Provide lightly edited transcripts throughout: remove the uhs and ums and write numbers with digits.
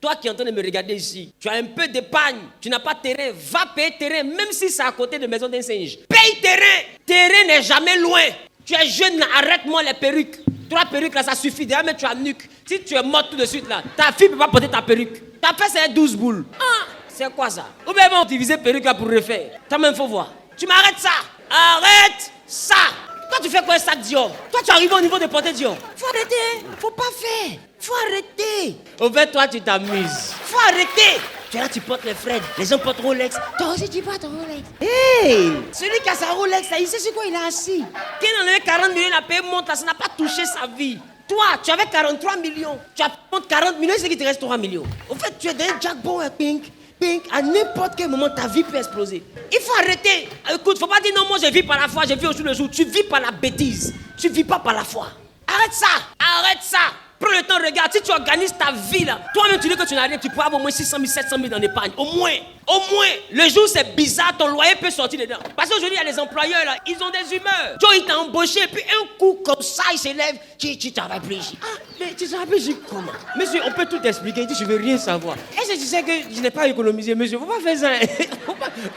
Toi qui es en train de me regarder ici, tu as un peu d'épargne, tu n'as pas de terrain, va payer terrain, même si c'est à côté de la maison d'un singe. Paye terrain. Terrain n'est jamais loin. Tu es jeune, arrête-moi les perruques. 3 perruques là, ça suffit. Déjà, mais tu as nuque. Si tu es morte tout de suite là, ta fille ne peut pas porter ta perruque. Ta fesse c'est 12 boules. Ah, c'est quoi ça? Ou bien bon, diviser perruque là pour refaire. Toi-même, faut voir. Tu m'arrêtes ça. Arrête ça. Toi, tu fais quoi un sac Dior? Toi, tu arrives au niveau de porter Dior. Faut arrêter. Faut pas faire. Faut arrêter. Au fait, toi, tu t'amuses. Faut arrêter. Tu es là, tu portes les Fred. Les gens portent Rolex. Toi aussi, tu portes Rolex. Hey! Celui qui a sa Rolex, là, il sait sur quoi il est assis. Qui en avait 40 millions, il a payé monte, ça n'a pas touché sa vie. Toi, tu avais 43 millions. Tu as payé 40 millions, c'est qu'il te reste 3 millions. Au fait, tu es dans un jackpot pink. À n'importe quel moment, ta vie peut exploser. Il faut arrêter. Écoute, faut pas dire non, moi je vis par la foi, je vis au jour le jour. Tu vis par la bêtise. Tu vis pas par la foi. Arrête ça. Arrête ça. Prends le temps, regarde. Si tu organises ta vie là, toi-même tu dis que tu n'as rien, tu pourras avoir au moins 600 000, 700 000 dans l'épargne. Au moins. Le jour c'est bizarre, ton loyer peut sortir dedans. Parce qu'aujourd'hui, il y a des employeurs là, ils ont des humeurs. Joe, il t'a embauché, puis un coup comme ça, il s'élève. Tu travailles plus ici. Ah, mais tu travailles plus ici comment? Monsieur, on peut tout expliquer. Il dit, je veux rien savoir. Est-ce que tu sais que je n'ai pas économisé, monsieur? Faut pas faire ça.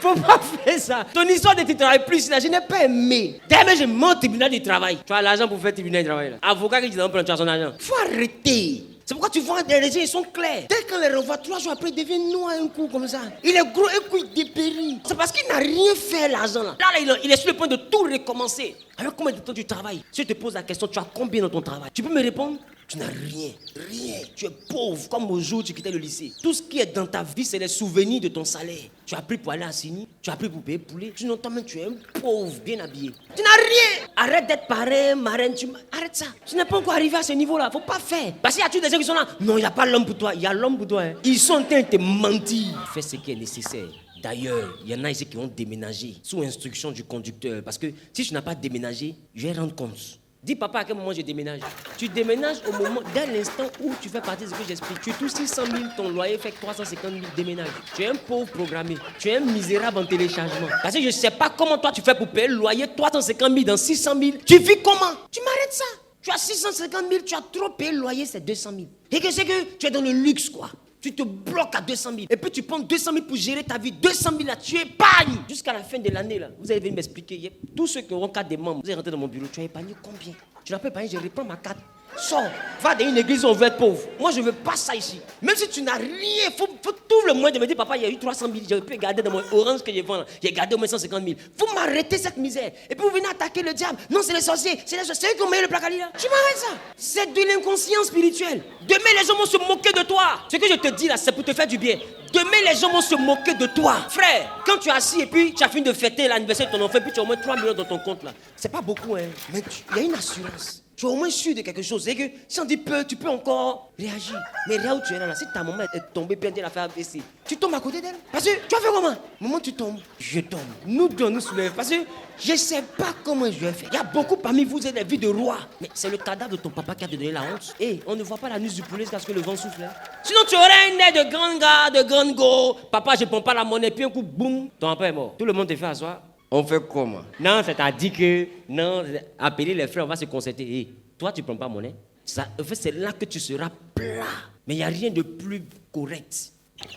Faut pas faire ça. Ton histoire de tu travailles plus là, je n'ai pas aimé. D'ailleurs, je monte au tribunal du travail. Tu as l'argent pour faire le tribunal du travail là. Avocat qui dit non, tu as son argent. Faut arrêter. C'est pourquoi tu vois des raisins, ils sont clairs. Dès qu'on les revoit 3 jours après, il devient noir un coup comme ça. Il est gros, un coup il dépérit. C'est parce qu'il n'a rien fait l'argent là. Là, il est sur le point de tout recommencer. Alors combien de temps tu travailles? Si je te pose la question, tu as combien dans ton travail? Tu peux me répondre? Tu n'as rien, rien. Tu es pauvre comme au jour où tu quittais le lycée. Tout ce qui est dans ta vie, c'est les souvenirs de ton salaire. Tu as pris pour aller à Sini, tu as pris pour payer poulet. Sinon, toi-même, tu es un pauvre, bien habillé. Tu n'as rien. Arrête d'être parrain, marraine. Arrête ça. Tu n'es pas encore arrivé à ce niveau-là. Faut pas faire. Parce qu'il y a tous des gens qui sont là. Non, il n'y a pas l'homme pour toi. Il y a l'homme pour toi. Hein. Ils sont en train de te mentir. Fais ce qui est nécessaire. D'ailleurs, il y en a ici qui ont déménagé sous instruction du conducteur. Parce que si tu n'as pas déménagé, je vais rendre compte. Dis papa à quel moment je déménage. Tu déménages au moment, dès l'instant où tu fais partie de ce que j'explique. Tu touches 600 000, ton loyer fait 350 000, déménage. Tu es un pauvre programmé. Tu es un misérable en téléchargement. Parce que je ne sais pas comment toi tu fais pour payer le loyer 350 000 dans 600 000. Tu vis comment? Tu m'arrêtes ça. Tu as 650 000, tu as trop payé le loyer, c'est 200 000. Et que c'est que tu es dans le luxe quoi. Tu te bloques à 200 000. Et puis tu prends 200 000 pour gérer ta vie. 200 000 là, tu épargnes. Jusqu'à la fin de l'année là, vous allez venir m'expliquer. Tous ceux qui auront carte des membres, vous allez rentrer dans mon bureau. Tu as épargné combien? Tu n'as pas épargné, je reprends ma carte. Sors, va dans une église où on veut être pauvre. Moi, je ne veux pas ça ici. Même si tu n'as rien, il faut tout le moyen de me dire, papa, il y a eu 300 000, j'aurais pu garder dans mon orange que je vends là. J'ai gardé au moins 150 000. Il faut m'arrêter cette misère. Et puis vous venez attaquer le diable. Non, c'est les sorciers. C'est eux qui ont mis le placard là. Tu m'arrêtes ça. C'est de l'inconscience spirituelle. Demain, les gens vont se moquer de toi. Ce que je te dis là, c'est pour te faire du bien. Demain, les gens vont se moquer de toi. Frère, quand tu es assis et puis tu as fini de fêter l'anniversaire de ton enfant, puis tu as au moins 3 millions dans ton compte là. C'est pas beaucoup, hein. Mais il y a une assurance. Tu es au moins sûr de quelque chose. C'est que si on dit peu, tu peux encore réagir. Mais là où tu es là, si ta maman est tombée, bien elle a fait AVC, tu tombes à côté d'elle. Parce que tu as fait comment? Moment tu tombes, je tombe. Nous deux, nous soulèvons. Parce que je ne sais pas comment je vais faire. Il y a beaucoup parmi vous, vous avez des vies de roi. Mais c'est le cadavre de ton papa qui a donné la honte. Et on ne voit pas la nuit du poulet parce que le vent souffle. Sinon, tu aurais un nez de grand gars, de grand go. Papa, je ne prends pas la monnaie. Puis un coup, boum, ton papa est mort. Tout le monde te fait asseoir. On fait comment? Non, c'est-à-dire que, non, appeler les frères, on va se concerter. Hey, toi, tu ne prends pas monnaie. Ça, en fait, c'est là que tu seras plat. Mais il n'y a rien de plus correct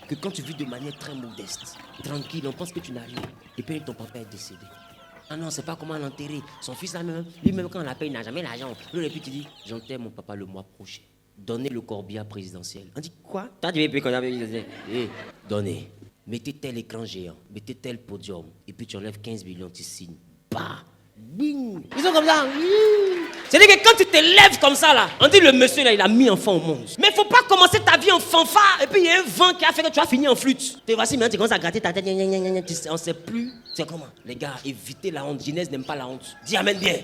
que quand tu vis de manière très modeste. Tranquille, on pense que tu n'as rien. Et puis ton papa est décédé. Ah non, c'est pas comment l'enterrer. Son fils là-même, lui-même quand on l'appelle, il n'a jamais l'argent. Et puis tu dis, j'enterre mon papa le mois prochain. Donnez le corbillard présidentiel. On dit quoi? Toi, tu veux payer combien? Donnez. Mettez tel écran géant, mettez tel podium, et puis tu enlèves 15 millions, tu signes. Bah, bing. Ils sont comme ça. C'est-à-dire que quand tu te lèves comme ça, là, on dit le monsieur, là, il a mis enfant au monde. Mais il ne faut pas commencer ta vie en fanfare, et puis il y a un vent qui a fait que tu as fini en flûte. Te voici, maintenant, tu commences à gratter ta tête, on ne sait plus. C'est comment? Les gars, évitez la honte. Genèse n'aime pas la honte. Dis amen bien.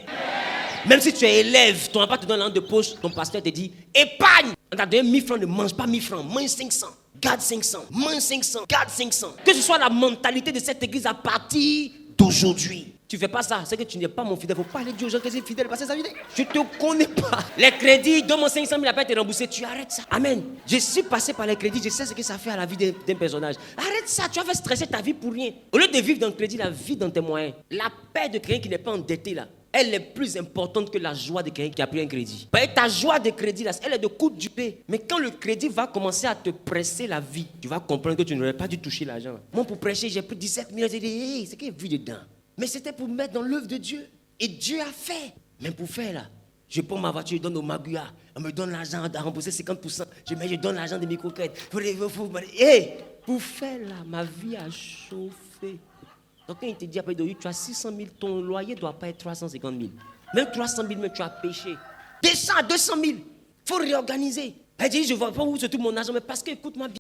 Même si tu es élève, ton papa te donne la honte de poche, ton pasteur te dit, épargne. On t'a donné 1000 francs, ne mange pas 1000 francs, mange 500. Garde 500, mange 500, garde 500. Que ce soit la mentalité de cette église à partir d'aujourd'hui. Tu ne fais pas ça, c'est que tu n'es pas mon fidèle. Il ne faut pas aller dire aux gens que c'est fidèle parce que ça veut dire je ne te connais pas. Les crédits, donne-moi 500 000, après tu es remboursé, tu arrêtes ça. Amen. Je suis passé par les crédits, je sais ce que ça fait à la vie d'un personnage. Arrête ça, tu vas faire stresser ta vie pour rien. Au lieu de vivre dans le crédit, la vie dans tes moyens. La paix de quelqu'un qui n'est pas endetté là. elle est plus importante que la joie de quelqu'un qui a pris un crédit. Ta joie de crédit, là, elle est de courte durée. Mais quand le crédit va commencer à te presser la vie, tu vas comprendre que tu n'aurais pas dû toucher l'argent. Moi, pour prêcher, j'ai pris 17 000. J'ai dit, hey, c'est qu'il y a vu dedans. Mais c'était pour mettre dans l'œuvre de Dieu. Et Dieu a fait. Mais pour faire là, je prends ma voiture, je donne au Maguia. On me donne l'argent à rembourser 50%. Je donne l'argent de mes coquettes. Hey, pour faire là, ma vie a chauffé. Donc quand il te dit après, tu as 600 000, ton loyer ne doit pas être 350 000. Même 300 000, mais tu as péché. Descends à 200 000. Il faut réorganiser. Elle dit, je ne vois pas où se trouve mon argent, mais parce que, écoute-moi bien.